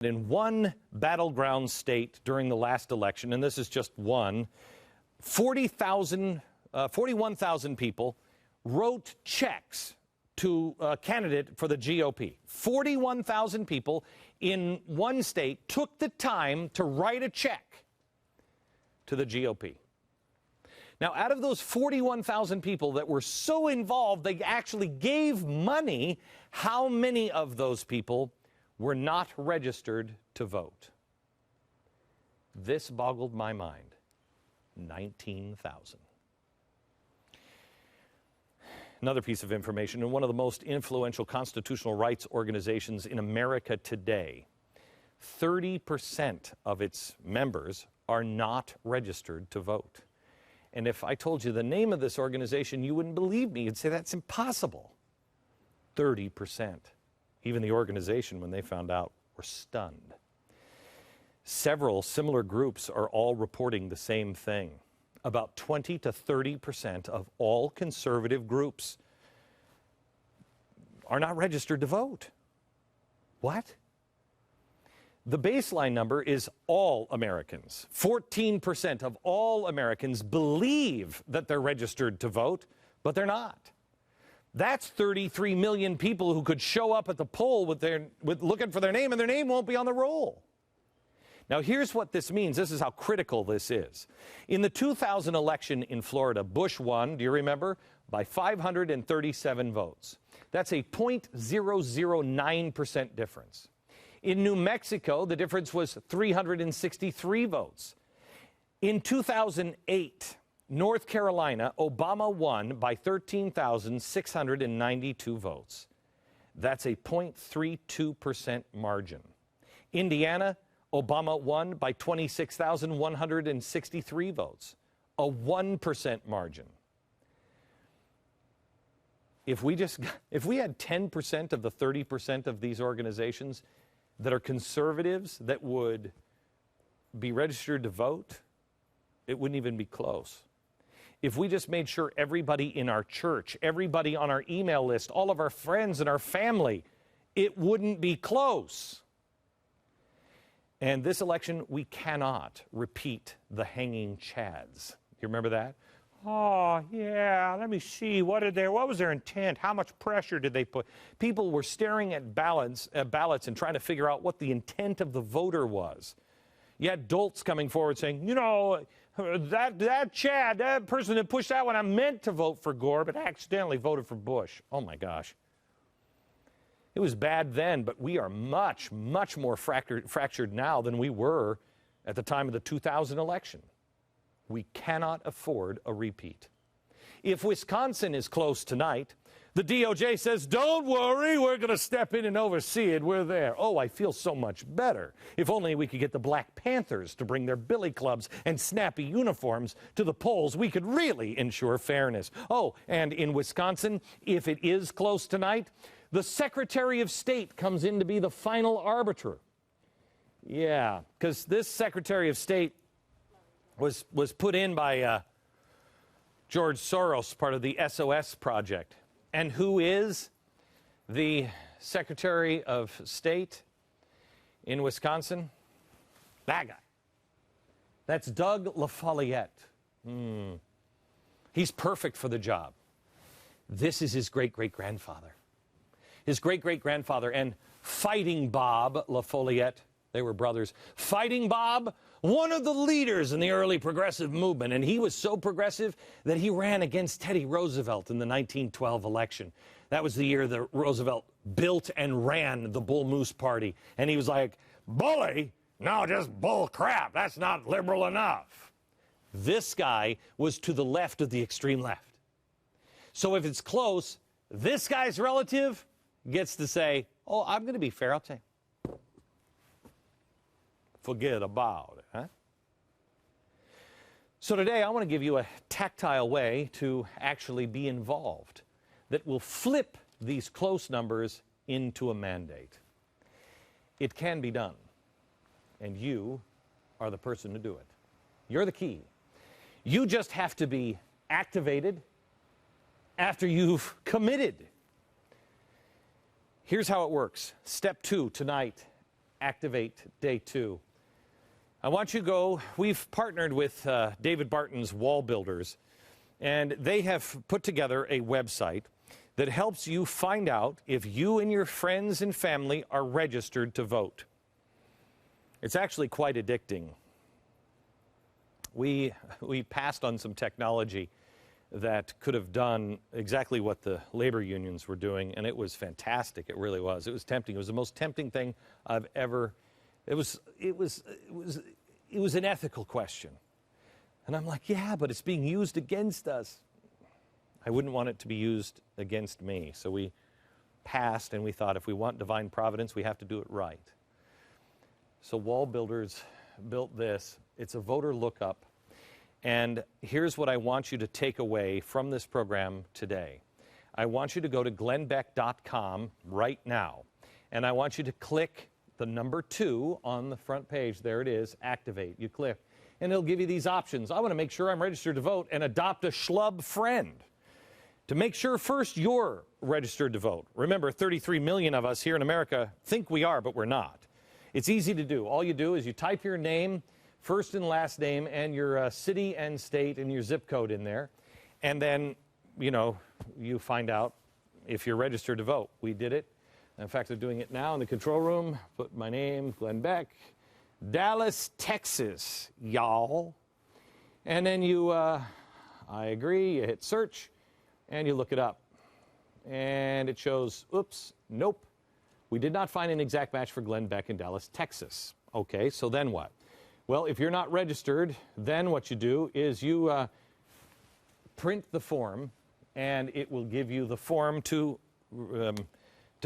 In one battleground state during the last election, and this is just one, 41,000 people wrote checks to a candidate for the GOP. 41,000 people in one state took the time to write a check to the GOP. Now, out of those 41,000 people that were so involved, they actually gave money. How many of those people were not registered to vote? This boggled my mind. 19,000. Another piece of information, in one of the most influential constitutional rights organizations in America today, 30% of its members are not registered to vote. And if I told you the name of this organization, you wouldn't believe me. You'd say that's impossible. 30%. Even the organization, when they found out, were stunned. Several similar groups are all reporting the same thing. About 20 to 30% of all conservative groups are not registered to vote. What? The baseline number is all Americans. 14% of all Americans believe that they're registered to vote, but they're not. That's 33 million people who could show up at the poll with looking for their name, and their name won't be on the roll. Now, here's what this means. This is how critical this is. In the 2000 election in Florida, Bush won, do you remember, by 537 votes. That's a 0.009% difference. In New Mexico, the difference was 363 votes. In 2008, North Carolina, Obama won by 13,692 votes. That's a 0.32% margin. Indiana, Obama won by 26,163 votes, a 1% margin. If we had 10% of the 30% of these organizations that are conservatives that would be registered to vote, it wouldn't even be close. If we just made sure everybody in our church, everybody on our email list, all of our friends and our family, it wouldn't be close. And this election, we cannot repeat the hanging chads. You remember that? Oh, yeah, let me see. What was their intent? How much pressure did they put? People were staring at ballots and trying to figure out what the intent of the voter was. You had dolts coming forward saying, you know, that Chad, that person that pushed that one, I meant to vote for Gore, but accidentally voted for Bush. Oh, my gosh. It was bad then, but we are much, much more fractured now than we were at the time of the 2000 election. We cannot afford a repeat. If Wisconsin is close tonight, the DOJ says, don't worry, we're going to step in and oversee it. We're there. Oh, I feel so much better. If only we could get the Black Panthers to bring their billy clubs and snappy uniforms to the polls, we could really ensure fairness. Oh, and in Wisconsin, if it is close tonight, the Secretary of State comes in to be the final arbiter. Yeah, because this Secretary of State was put in by George Soros, part of the SOS project. And who is the Secretary of State in Wisconsin? That guy. That's Doug LaFollette. He's perfect for the job. This is his great-great-grandfather. His great-great-grandfather and Fighting Bob LaFollette, they were brothers. Fighting Bob, one of the leaders in the early progressive movement, and he was so progressive that he ran against Teddy Roosevelt in the 1912 election. That was the year that Roosevelt built and ran the Bull Moose Party, and he was like, bully? No, just bull crap. That's not liberal enough. This guy was to the left of the extreme left. So if it's close, this guy's relative gets to say, oh, I'm going to be fair. I'll say, forget about it, huh? So today I want to give you a tactile way to actually be involved that will flip these close numbers into a mandate. It can be done, and you are the person to do it. You're the key. You just have to be activated after you've committed. Here's how it works. Step 2 tonight Activate Day 2. I want you to go. We've partnered with David Barton's Wall Builders, and they have put together a website that helps you find out if you and your friends and family are registered to vote. It's actually quite addicting. We passed on some technology that could have done exactly what the labor unions were doing, and it was fantastic. It really was. It was tempting. It was the most tempting thing I've ever. It was an ethical question, and I'm like, yeah, but it's being used against us. I wouldn't want it to be used against me. So we passed, and we thought if we want divine providence, we have to do it right. So Wall Builders built this. It's a voter lookup. And here's what I want you to take away from this program today. I want you to go to glennbeck.com right now. And I want you to click the number 2 on the front page. There it is, Activate. You click. And it'll give you these options. I want to make sure I'm registered to vote and adopt a schlub friend. To make sure first you're registered to vote. Remember, 33 million of us here in America think we are, but we're not. It's easy to do. All you do is you type your name, first and last name, and your city and state and your zip code in there. And then, you find out if you're registered to vote. We did it. In fact, they're doing it now in the control room. Put my name, Glenn Beck, Dallas, Texas, y'all. And then you, I agree, you hit search, and you look it up. And it shows, oops, nope. We did not find an exact match for Glenn Beck in Dallas, Texas. Okay, so then what? Well, if you're not registered, then what you do is you print the form, and it will give you the form to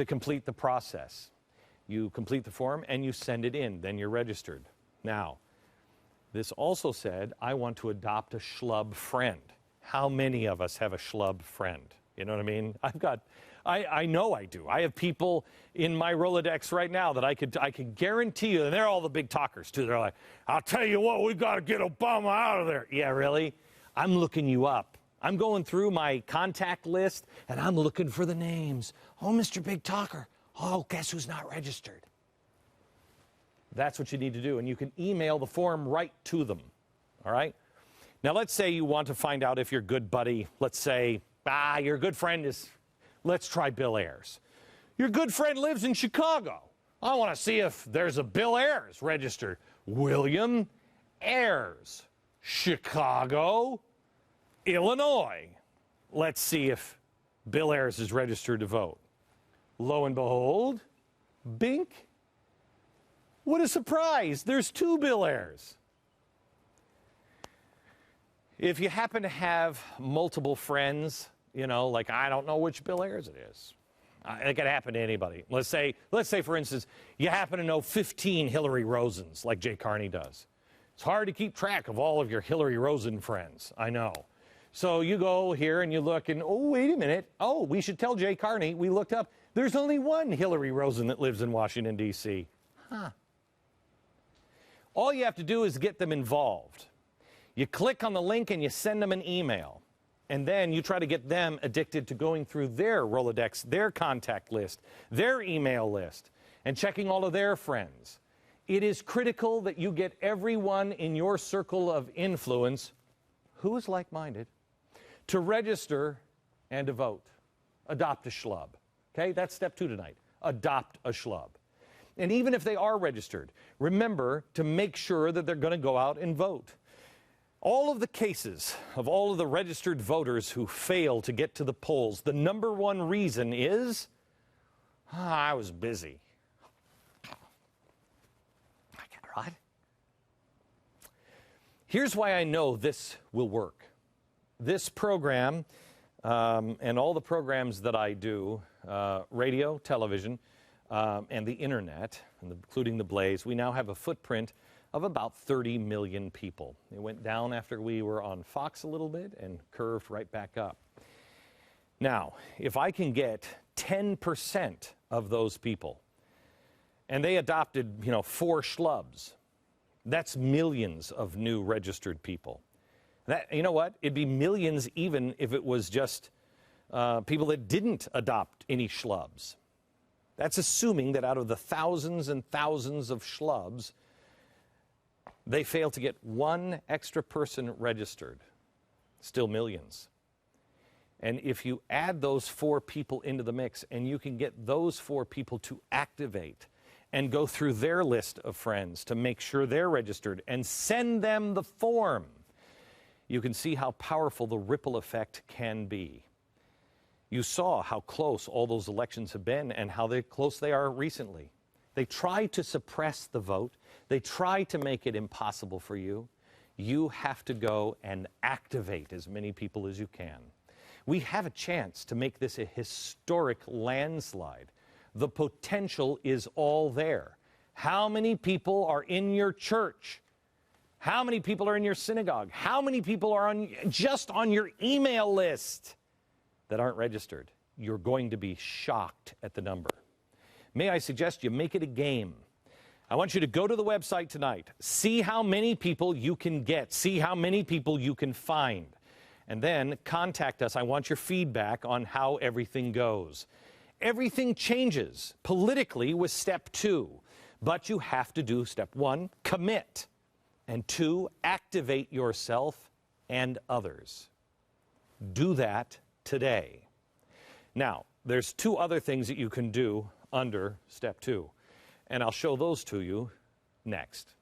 complete the process. You complete the form, and you send it in. Then you're registered. Now, this also said, I want to adopt a schlub friend. How many of us have a schlub friend? You know what I mean? I know I do. I have people in my Rolodex right now that I could guarantee you, and they're all the big talkers too. They're like, I'll tell you what, we got to get Obama out of there. Yeah, really? I'm looking you up. I'm going through my contact list, and I'm looking for the names. Oh, Mr. Big Talker. Oh, guess who's not registered? That's what you need to do, and you can email the form right to them, all right? Now, let's say you want to find out if your good buddy, let's say, your good friend is, let's try Bill Ayers. Your good friend lives in Chicago. I want to see if there's a Bill Ayers registered. William Ayers, Chicago, Illinois. Let's see if Bill Ayers is registered to vote. Lo and behold, bink. What a surprise. There's 2 Bill Ayers. If you happen to have multiple friends, like I don't know which Bill Ayers it is. It could happen to anybody. Let's say, for instance, you happen to know 15 Hillary Rosens, like Jay Carney does. It's hard to keep track of all of your Hillary Rosen friends, I know. So you go here and you look and, oh, wait a minute. Oh, we should tell Jay Carney. We looked up. There's only one Hillary Rosen that lives in Washington, D.C. Huh. All you have to do is get them involved. You click on the link and you send them an email. And then you try to get them addicted to going through their Rolodex, their contact list, their email list, and checking all of their friends. It is critical that you get everyone in your circle of influence who is like-minded to register and to vote. Adopt a schlub. Okay, that's step 2 tonight. Adopt a schlub. And even if they are registered, remember to make sure that they're going to go out and vote. All of the cases of all of the registered voters who fail to get to the polls, the number one reason is, I was busy. Right? Here's why I know this will work. This program and all the programs that I do, radio, television, and the internet, including the Blaze, we now have a footprint of about 30 million people. It went down after we were on Fox a little bit and curved right back up. Now, if I can get 10% of those people, and they adopted, 4 schlubs, that's millions of new registered people. That, you know what? It'd be millions even if it was just people that didn't adopt any schlubs. That's assuming that out of the thousands and thousands of schlubs, they fail to get one extra person registered. Still millions. And if you add those 4 people into the mix and you can get those 4 people to activate and go through their list of friends to make sure they're registered and send them the form, you can see how powerful the ripple effect can be. You saw how close all those elections have been and how close they are recently. They try to suppress the vote. They try to make it impossible for you. You have to go and activate as many people as you can. We have a chance to make this a historic landslide. The potential is all there. How many people are in your church? How many people are in your synagogue? How many people are just on your email list that aren't registered? You're going to be shocked at the number. May I suggest you make it a game? I want you to go to the website tonight, see how many people you can get, see how many people you can find, and then contact us. I want your feedback on how everything goes. Everything changes politically with step 2, but you have to do step 1, commit, and 2, activate yourself and others. Do that today. Now, there's 2 other things that you can do under step 2, and I'll show those to you next.